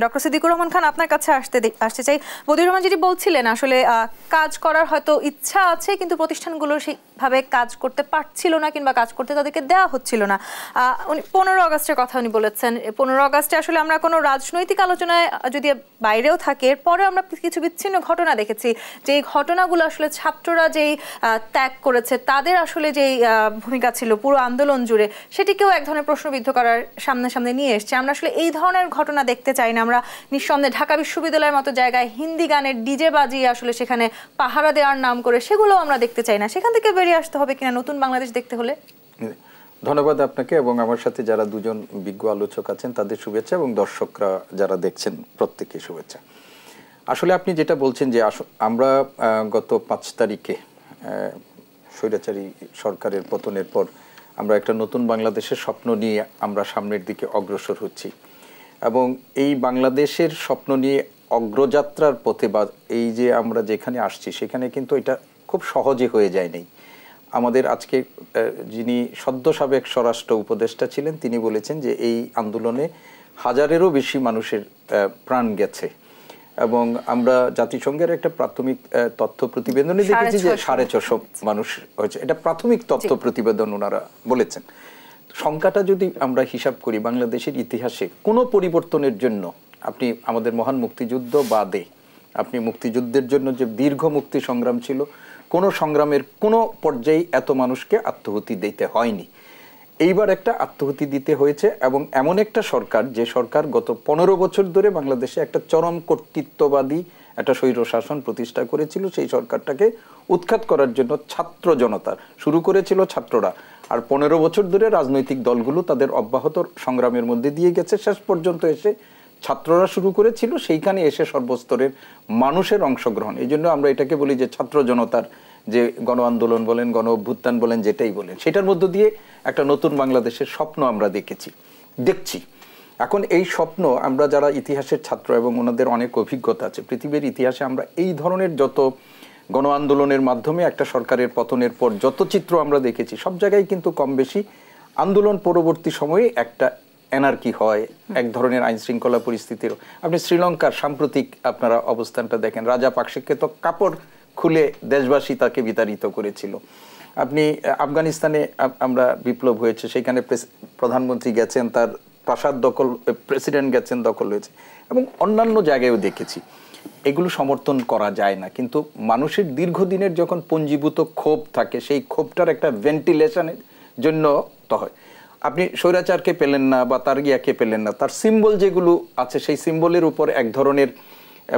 Doctor Siddiqur Rahman Khan আপনার কাছে আসতে চাই। বদিউর রহমান যেটি বলছিলেন আসলে কাজ করার হয়তো ইচ্ছা আছে কিন্তু প্রতিষ্ঠানগুলো সেইভাবে কাজ করতে পারছিল না কিংবা কাজ করতে তাদেরকে দেওয়া হচ্ছিল না। উনি 15 আগস্টের কথা উনি বলেছেন। 15 আগস্টে আসলে আমরা কোনো রাজনৈতিক আলোচনায় যদি বাইরেও থাকি, এরপরে আমরা কিছু বিচ্ছিন্ন ঘটনা দেখেছি যে ঘটনাগুলো আসলে ছাত্ররা যেই ত্যাগ করেছে তাদের আসলে যেই ভূমিকা ছিল পুরো আন্দোলন জুড়ে, সেটিকেও এক ধরনের প্রশ্নবিদ্ধ করার সামনে নিয়ে এসছে। আমরা আসলে এই ধরনের ঘটনা দেখতে চাই না। আমরা নিঃসন্দেহে ঢাকা বিশ্ববিদ্যালয়ের মতো জায়গায় হিন্দি গানের ডিজে বাজিয়ে আসলে সেখানে পাহারা দেওয়ার নাম করে সেগুলো আমরা দেখতে চাই না। সেখান থেকে বেরিয়ে আসতে হবে কিনা নতুন বাংলাদেশ দেখতে হলে। ধন্যবাদ আপনাকে এবং আমার সাথে যারা দুজন বিজ্ঞ আলোচক আছেন তাদের শুভেচ্ছা এবং দর্শকরা যারা দেখছেন প্রত্যেককে শুভেচ্ছা। আসলে আপনি যেটা বলছেন যে আমরা গত 5 তারিখে স্বৈরাচারী সরকারের পতনের পর আমরা একটা নতুন বাংলাদেশের স্বপ্ন নিয়ে আমরা সামনের দিকে অগ্রসর হচ্ছি এবং এই বাংলাদেশের স্বপ্ন নিয়ে অগ্রযাত্রার পথে বা এই যে আমরা যেখানে আসছি সেখানে কিন্তু এটা খুব সহজে হয়ে যায়নি। আমাদের আজকে যিনি সদ্য সাবেক স্বরাষ্ট্র উপদেষ্টা ছিলেন তিনি বলেছেন যে এই আন্দোলনে 1000-এরও বেশি মানুষের প্রাণ গেছে এবং আমরা জাতিসংঘের একটা প্রাথমিক তথ্য প্রতিবেদনে দেখেছি যে 650 মানুষ হয়েছে। এটা প্রাথমিক তথ্য প্রতিবেদন ওনারা বলেছেন। সংখ্যাটা যদি আমরা হিসাব করি বাংলাদেশের ইতিহাসে কোনো পরিবর্তনের জন্য আপনি আমাদের মহান মুক্তিযুদ্ধ বাদে আপনি মুক্তিযুদ্ধের জন্য যে দীর্ঘ মুক্তি সংগ্রাম ছিল, কোনো সংগ্রামের কোনো পর্যায়ে এত মানুষকে আত্মহতি দিতে হয়নি। এইবার একটা আত্মহতি দিতে হয়েছে এবং এমন একটা সরকার যে সরকার গত 15 বছর ধরে বাংলাদেশে একটা চরম কর্তৃত্ববাদী একটা স্বৈর শাসন প্রতিষ্ঠা করেছিল, সেই সরকারটাকে উৎখাত করার জন্য ছাত্র জনতা শুরু করেছিল ছাত্ররা, আর 15 বছর ধরে রাজনৈতিক দলগুলো তাদের অব্যাহত সংগ্রামের মধ্যে দিয়ে গেছে। শেষ পর্যন্ত এসে ছাত্ররা শুরু করেছিল, সেইখানে এসে সর্বস্তরের মানুষের অংশগ্রহণ। এই জন্য আমরা এটাকে বলি যে ছাত্র জনতার যে গণ আন্দোলন বলেন, গণ অভ্যুত্থান বলেন, যেটাই বলেন, সেটার মধ্য দিয়ে একটা নতুন বাংলাদেশের স্বপ্ন আমরা দেখছি। এখন এই স্বপ্ন আমরা যারা ইতিহাসের ছাত্র এবং ওনাদের অনেক অভিজ্ঞতা আছে, পৃথিবীর ইতিহাসে আমরা এই ধরনের যত গণ আন্দোলনের মাধ্যমে একটা সরকারের পতনের পর যত চিত্র আমরা দেখেছি সব জায়গায় কিন্তু কম বেশি আন্দোলন পরবর্তী সময়ে একটা এনার্কি হয়, এক ধরনের আইন শৃঙ্খলা পরিস্থিতির। আপনি শ্রীলঙ্কার সাম্প্রতিক আপনারা অবস্থানটা দেখেন, রাজা পাকসেকে তো কাপড় খুলে দেশবাসী তাকে বিতাড়িত করেছিল। আপনি আফগানিস্তানে আমরা বিপ্লব হয়েছে, সেখানে প্রধানমন্ত্রী গেছেন, তার প্রাসাদ দখল, প্রেসিডেন্ট গেছেন, দখল হয়েছে এবং অন্যান্য জায়গায়ও দেখেছি। এগুলো সমর্থন করা যায় না, কিন্তু মানুষের দীর্ঘদিনের যখন পঞ্জীভূত ক্ষোভ থাকে সেই ক্ষোভটার একটা ভেন্টিলেশনের জন্য তো হয়। আপনি স্বৈরাচারকে পেলেন না বা তার ইয়াকে পেলেন না, তার সিম্বল যেগুলো আছে সেই সিম্বলের উপর এক ধরনের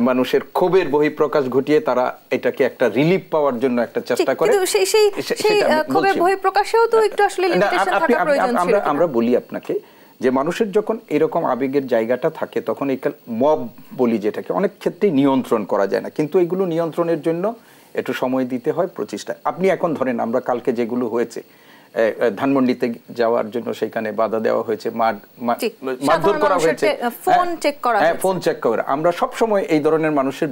মানুষের ক্ষোভের বহিঃপ্রকাশ ঘটিয়ে তারা এটাকে একটা রিলিফ পাওয়ার জন্য একটা চেষ্টা করে। আমরা বলি আপনাকে যে মানুষের যখন এরকম আবেগের জায়গাটা থাকে তখন এই মব বলি যেটাকে অনেক ক্ষেত্রেই নিয়ন্ত্রণ করা যায় না, কিন্তু এগুলো নিয়ন্ত্রণের জন্য একটু সময় দিতে হয়, প্রচেষ্টা। আপনি এখন ধরেন আমরা কালকে যেগুলো হয়েছে ধানমন্ডিতে যাওয়ার জন্য সেখানে বাধা দেওয়া হয়েছে, মারধর করা হয়েছে, ফোন চেক করা। আমরা সব সময় এই ধরনের মানুষের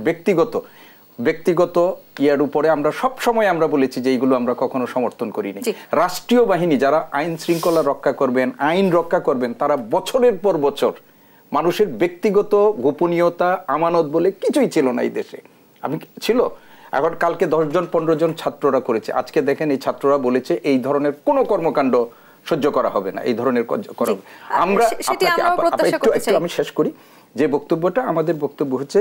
ব্যক্তিগত ইয়ার উপরে আমরা সব সময় আমরা বলেছি যে এইগুলো আমরা কখনো সমর্থন করিনি। রাষ্ট্রীয় বাহিনী যারা আইন শৃঙ্খলা রক্ষা করবেন, আইন রক্ষা করবেন, তারা বছরের পর বছর মানুষের ব্যক্তিগত গোপনীয়তা আমানত বলে কিছুই ছিল না এই দেশে। ছিল এখন কালকে 10 জন 15 জন ছাত্ররা করেছে, আজকে দেখেন এই ছাত্ররা বলেছে এই ধরনের কোনো কর্মকাণ্ড সহ্য করা হবে না, এই ধরনের করা। আমরা আমি শেষ করি যে বক্তব্যটা, আমাদের বক্তব্য হচ্ছে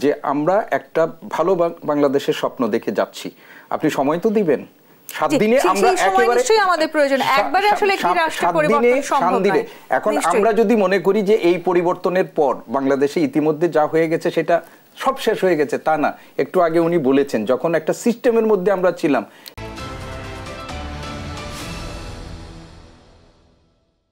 যে আমরা একটা ভালো বাংলাদেশের স্বপ্ন দেখে যাচ্ছি। আপনি সময় তো দিবেন, 7 দিনে আমরা একেবারে আমাদের প্রয়োজন একবারে আসলে কি রাষ্ট্র পরিবর্তন সম্ভব নয়। এখন আমরা যদি মনে করি যে এই পরিবর্তনের পর বাংলাদেশে ইতিমধ্যে যা হয়ে গেছে সেটা সব শেষ হয়ে গেছে, তা না। একটু আগে উনি বলেছেন যখন একটা সিস্টেমের মধ্যে আমরা ছিলাম